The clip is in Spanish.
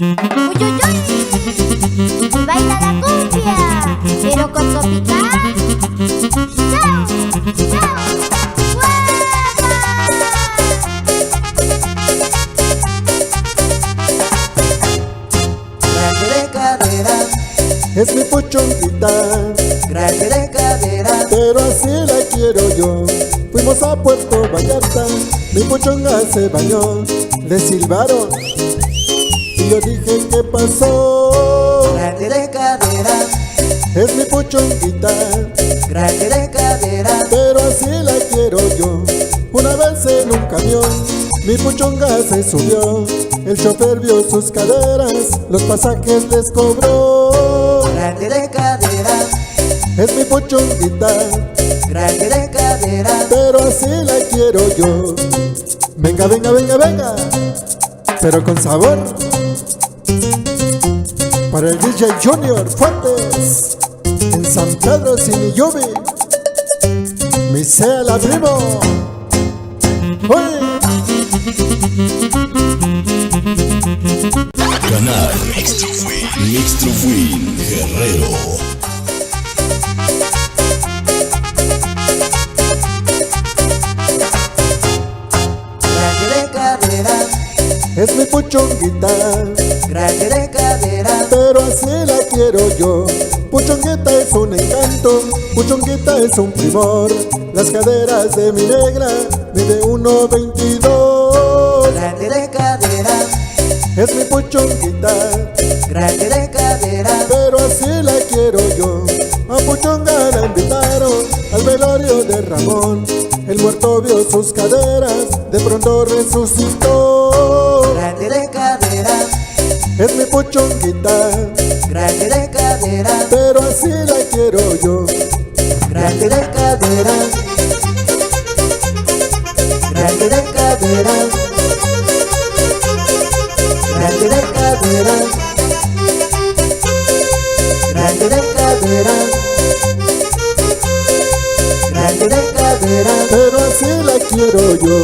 Uy, uy, uy. Baila la cumbia, pero con sopita. ¡Chao! ¡Chao! Grande de cadera, Es mi puchonguita, grande de cadera, pero así la quiero yo. Fuimos a Puerto Vallarta, mi puchonga se bañó. Le silbaron y yo dije, ¿qué pasó? grande de cadera, Es mi puchonguita, grande de cadera, pero así la quiero yo. Una vez en un camión, mi puchonga se subió. El chofer vio sus caderas, los pasajes les cobró. grande de cadera, Es mi puchonguita, grande de cadera, pero así la quiero yo. Venga, venga, venga, venga, pero con sabor. Para el DJ Junior Fuertes, en San Pedro Siniyubi, mi sea la primo. ¡Uy! Canal Mixtrofwin Guerrero. grande de cadera, Es mi puchonguita, grande de cadera, pero así la quiero yo. Puchonguita es un encanto, puchonguita es un primor. Las caderas de mi negra mide 1.22. grande de cadera, Es mi puchonguita, grande de cadera, pero así la quiero yo. A puchonga la invitaron al velorio de Ramón. El muerto vio sus caderas, de pronto resucitó. grande de cadera, Es mi puchonguita, grande de cadera, pero así la quiero yo. grande de cadera, grande de cadera, grande de cadera, grande de cadera, grande de cadera, Pero así la quiero yo.